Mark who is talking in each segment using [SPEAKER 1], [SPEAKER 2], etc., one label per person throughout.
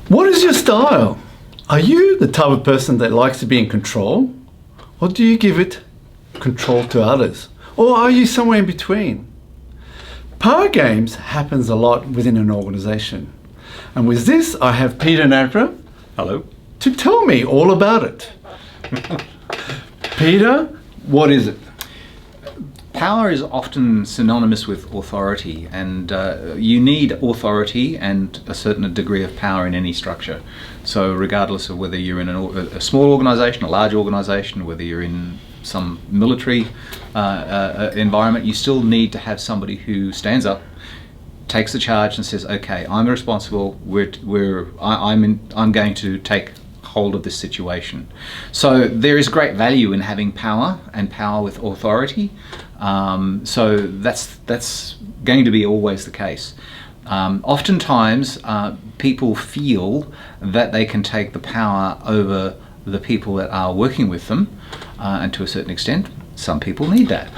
[SPEAKER 1] What is your style? Are you the type of person that likes to be in control? Or do you give it control to others? Or are you somewhere in between? Power games happens a lot within an organization. And with this, I have Peter Nadra.
[SPEAKER 2] Hello.
[SPEAKER 1] To tell me all about it. Peter, what is it?
[SPEAKER 2] Power is often synonymous with authority, and you need authority and a certain degree of power in any structure. So regardless of whether you're in a small organization, a large organization, whether you're in some military environment, you still need to have somebody who stands up, takes the charge and says, okay, I'm responsible, I'm going to take hold of this situation. So there is great value in having power and power with authority. So that's going to be always the case. Oftentimes people feel that they can take the power over the people that are working with them, and to a certain extent some people need that.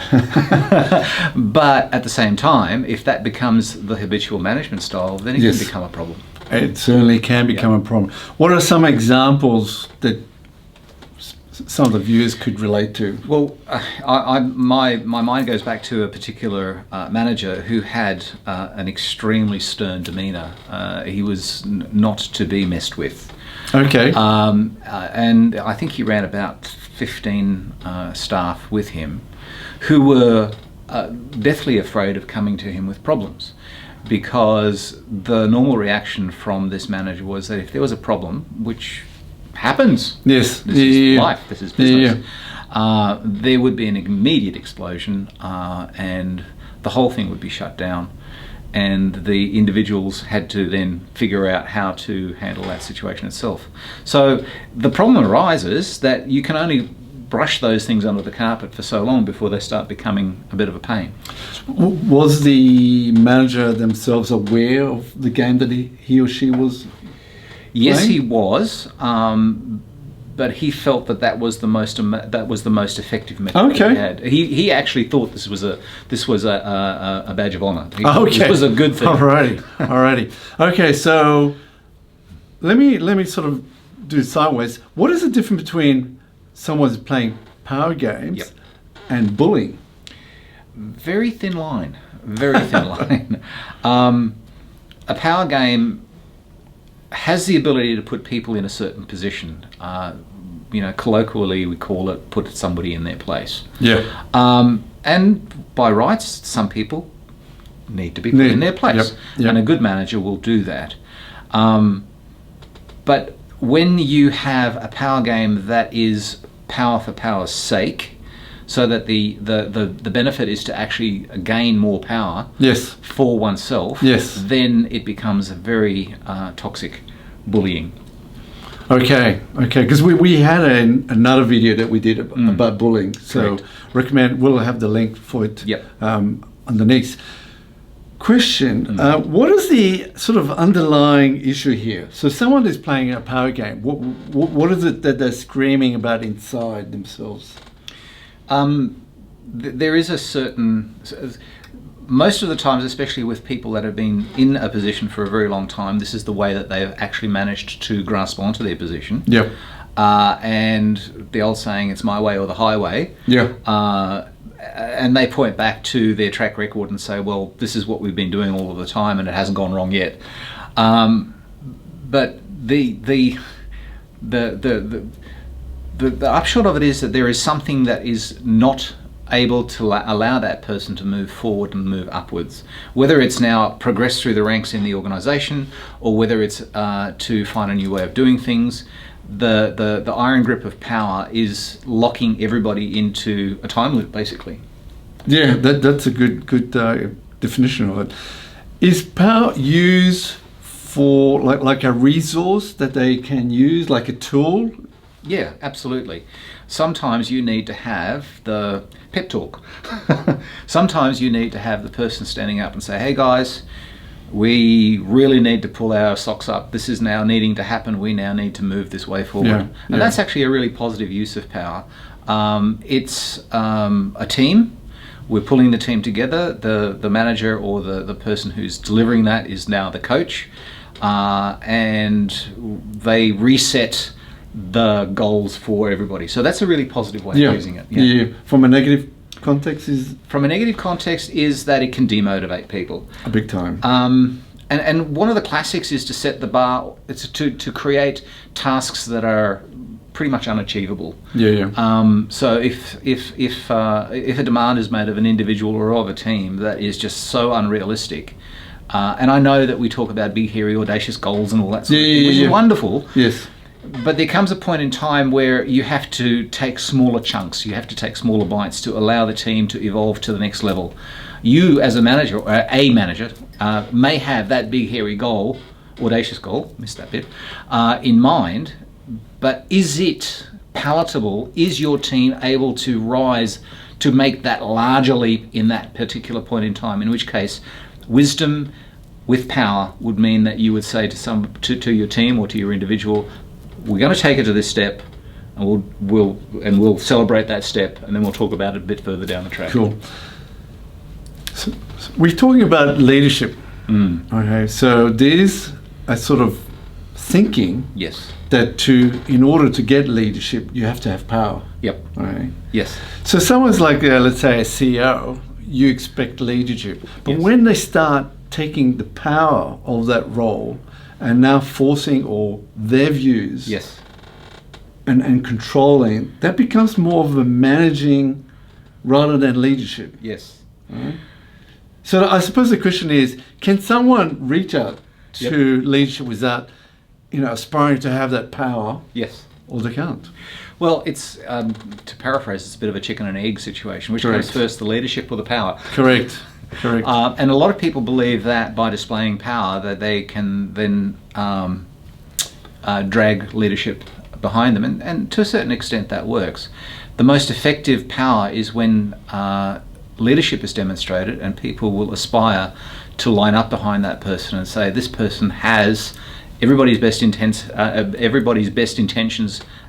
[SPEAKER 2] But at the same time, if that becomes the habitual management style, then it can become a problem.
[SPEAKER 1] It certainly can become a problem. What are some examples that some of the viewers could relate to?
[SPEAKER 2] Well, my mind goes back to a particular manager who had an extremely stern demeanour. He was not to be messed with.
[SPEAKER 1] Okay.
[SPEAKER 2] And I think he ran about 15 staff with him who were deathly afraid of coming to him with problems, because the normal reaction from this manager was that if there was a problem, which happens,
[SPEAKER 1] yes,
[SPEAKER 2] this is life, this is business, there would be an immediate explosion, and the whole thing would be shut down, and the individuals had to then figure out how to handle that situation itself. So the problem arises that you can only brush those things under the carpet for so long before they start becoming a bit of a pain.
[SPEAKER 1] Was the manager themselves aware of the game that he or she was
[SPEAKER 2] Yes,
[SPEAKER 1] playing?
[SPEAKER 2] he was, but he felt that was the most effective method that he had. He actually thought this was a badge of honor. He thought this was a good thing.
[SPEAKER 1] Alrighty. Okay, so let me sort of do sideways. What is the difference between someone's playing power games and bullying?
[SPEAKER 2] Very thin line. Very thin line. A power game has the ability to put people in a certain position. Colloquially we call it put somebody in their place.
[SPEAKER 1] Yeah.
[SPEAKER 2] And by rights, some people need to be put in their place. Yep. And a good manager will do that. But when you have a power game that is power for power's sake, so that the benefit is to actually gain more power for oneself, then it becomes a very toxic bullying.
[SPEAKER 1] Okay, because we had another video that we did about bullying, so recommend, we'll have the link for it underneath. Question, what is the sort of underlying issue here? So someone is playing a power game, what is it that they're screaming about inside themselves?
[SPEAKER 2] There is a certain, most of the times, especially with people that have been in a position for a very long time, this is the way that they've actually managed to grasp onto their position.
[SPEAKER 1] Yep.
[SPEAKER 2] And the old saying, it's my way or the highway.
[SPEAKER 1] Yeah.
[SPEAKER 2] And they point back to their track record and say, well, this is what we've been doing all of the time and it hasn't gone wrong yet. But the upshot of it is that there is something that is not able to allow that person to move forward and move upwards, whether it's now progress through the ranks in the organization or whether it's to find a new way of doing things. The iron grip of power is locking everybody into a time loop, basically.
[SPEAKER 1] Yeah, that's a good definition of it. Is power used for like a resource that they can use, like a tool?
[SPEAKER 2] Yeah, absolutely. Sometimes you need to have the pep talk. Sometimes you need to have the person standing up and say, hey guys, we really need to pull our socks up. This is now needing to happen. We now need to move this way forward. And that's actually a really positive use of power. It's a team. We're pulling the team together. The manager or the person who's delivering that is now the coach. and they reset the goals for everybody. So that's a really positive way of using it.
[SPEAKER 1] Yeah. From a negative context is
[SPEAKER 2] that it can demotivate people
[SPEAKER 1] a big time.
[SPEAKER 2] And one of the classics is to set the bar. It's to create tasks that are pretty much unachievable. So if a demand is made of an individual or of a team that is just so unrealistic, and I know that we talk about big, hairy, audacious goals and all that sort of thing, which is wonderful.
[SPEAKER 1] Yes.
[SPEAKER 2] But there comes a point in time where you have to take smaller chunks, you have to take smaller bites to allow the team to evolve to the next level. You as a manager, or a manager, may have that big hairy goal, audacious goal, missed that bit, in mind, but is it palatable? Is your team able to rise to make that larger leap in that particular point in time? In which case, wisdom with power would mean that you would say to your team or to your individual, we're going to take it to this step, and we'll celebrate that step, and then we'll talk about it a bit further down the track.
[SPEAKER 1] Cool. So we're talking about leadership. Okay, so there's a sort of thinking that in order to get leadership, you have to have power.
[SPEAKER 2] Yep.
[SPEAKER 1] Right.
[SPEAKER 2] Yes.
[SPEAKER 1] So someone's like, let's say, a CEO. You expect leadership, but when they start taking the power of that role and now forcing all their views and controlling, that becomes more of a managing rather than leadership.
[SPEAKER 2] Yes.
[SPEAKER 1] Right? So I suppose the question is, can someone reach out to leadership without, aspiring to have that power?
[SPEAKER 2] Yes.
[SPEAKER 1] Or they can't?
[SPEAKER 2] Well, it's, to paraphrase, it's a bit of a chicken and egg situation. Which comes first, the leadership or the power?
[SPEAKER 1] Correct.
[SPEAKER 2] And a lot of people believe that by displaying power that they can then drag leadership behind them. And to a certain extent that works. The most effective power is when leadership is demonstrated and people will aspire to line up behind that person and say, this person has everybody's best intentions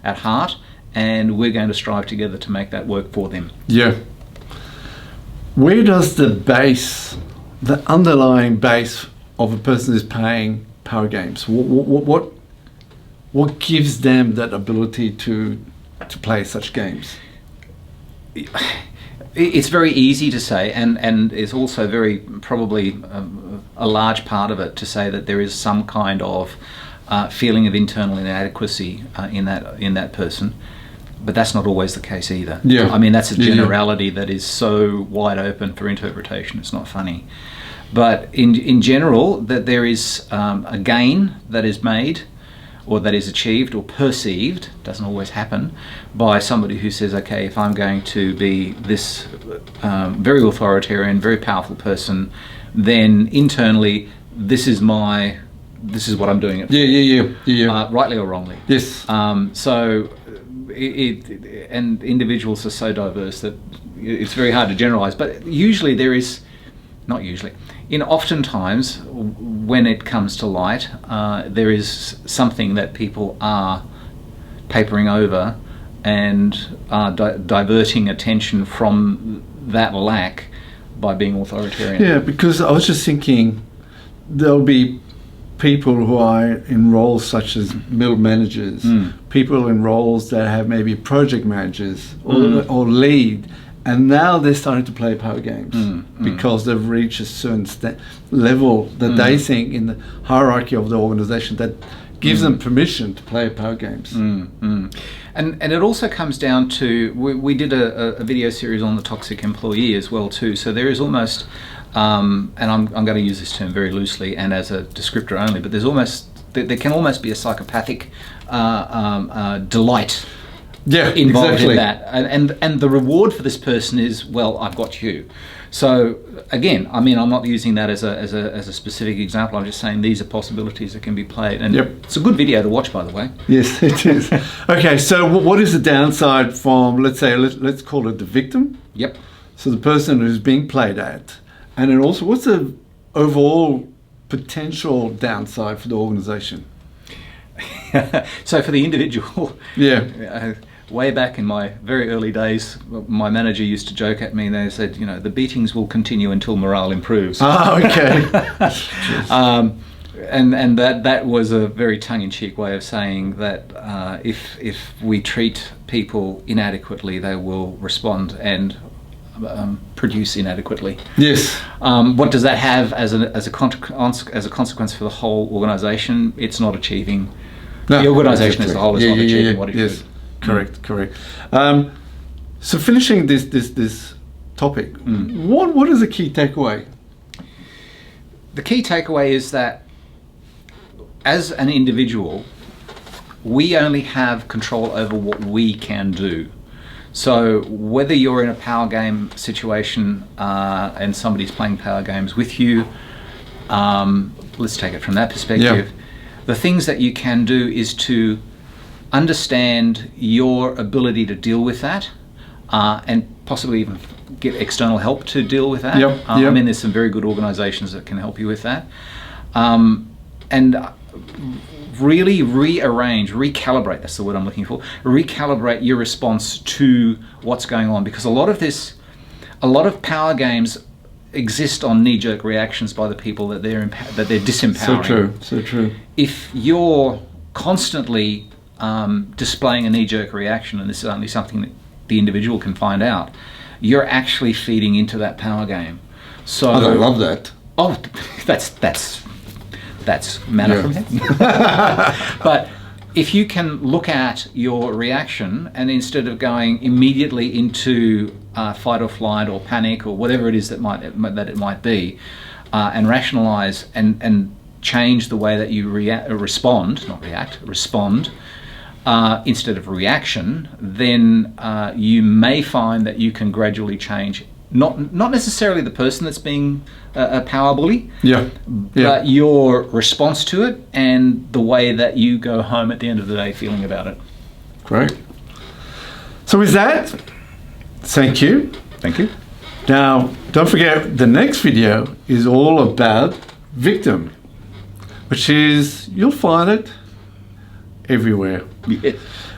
[SPEAKER 2] at heart, and we're going to strive together to make that work for them.
[SPEAKER 1] Yeah. Where does the underlying base of a person who's playing power games, what gives them that ability to play such games?
[SPEAKER 2] It's very easy to say, and it's also very probably a large part of it to say that there is some kind of feeling of internal inadequacy in that person. But that's not always the case either. I mean, that's a generality that is so wide open for interpretation, it's not funny. But in general, that there is a gain that is made or that is achieved or perceived, doesn't always happen, by somebody who says, okay, if I'm going to be this very authoritarian, very powerful person, then internally this is what I'm doing it for. Rightly or wrongly.
[SPEAKER 1] Yes.
[SPEAKER 2] And individuals are so diverse that it's very hard to generalize, but usually oftentimes when it comes to light, there is something that people are papering over and are diverting attention from that lack by being authoritarian.
[SPEAKER 1] Yeah, because I was just thinking there'll be people who are in roles such as middle managers, people in roles that have maybe project managers or lead, and now they're starting to play power games because they've reached a certain level that they think in the hierarchy of the organization that gives them permission to play power games.
[SPEAKER 2] And it also comes down to, we did a video series on the toxic employee as well too, so there is almost and I'm going to use this term very loosely and as a descriptor only, but there can almost be a psychopathic delight involved in that, and the reward for this person is, well, I've got you. So again, I mean, I'm not using that as a specific example. I'm just saying these are possibilities that can be played, and it's a good video to watch, by the way.
[SPEAKER 1] Yes, it is. Okay, so what is the downside from, let's say, let's call it the victim?
[SPEAKER 2] Yep.
[SPEAKER 1] So the person who's being played at. And then also, what's the overall potential downside for the organization?
[SPEAKER 2] So for the individual, way back in my very early days, my manager used to joke at me, and they said, the beatings will continue until morale improves.
[SPEAKER 1] Ah, okay.
[SPEAKER 2] and that was a very tongue-in-cheek way of saying that if we treat people inadequately, they will respond and produce inadequately.
[SPEAKER 1] Yes.
[SPEAKER 2] What does that have as a consequence for the whole organisation? It's not achieving. The organisation as a whole is not achieving what it should.
[SPEAKER 1] Correct. So finishing this topic, what is the key takeaway?
[SPEAKER 2] The key takeaway is that as an individual, we only have control over what we can do. So whether you're in a power game situation and somebody's playing power games with you, let's take it from that perspective. Yeah. The things that you can do is to understand your ability to deal with that and possibly even get external help to deal with that. I mean, there's some very good organizations that can help you with that. And really recalibrate, that's the word I'm looking for, recalibrate your response to what's going on, because a lot of power games exist on knee-jerk reactions by the people that they're disempowering.
[SPEAKER 1] So true.
[SPEAKER 2] If you're constantly displaying a knee-jerk reaction, and this is only something that the individual can find out, you're actually feeding into that power game. So
[SPEAKER 1] I love that.
[SPEAKER 2] Oh, that's manna from heaven. But if you can look at your reaction and instead of going immediately into fight or flight or panic or whatever it is that it might be, and rationalize and change the way that you respond instead of reaction, then you may find that you can gradually change. Not necessarily the person that's being a power bully, but your response to it and the way that you go home at the end of the day feeling about it.
[SPEAKER 1] Great. So with that, thank you.
[SPEAKER 2] Thank you.
[SPEAKER 1] Now, don't forget, the next video is all about victim, which is, you'll find it everywhere.
[SPEAKER 2] Yes.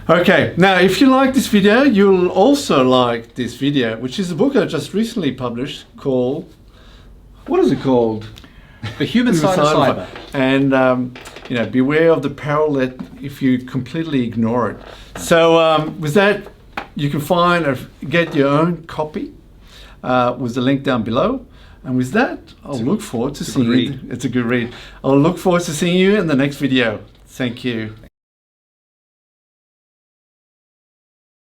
[SPEAKER 1] Okay, now if you like this video, you'll also like this video, which is a book I just recently published called, what is it called?
[SPEAKER 2] The Human Side of Cyber.
[SPEAKER 1] And, beware of the peril that if you completely ignore it. So with that, you can get your own copy with the link down below. And with that, I'll look forward to seeing you. It's a good read. I'll look forward to seeing you in the next video. Thank you.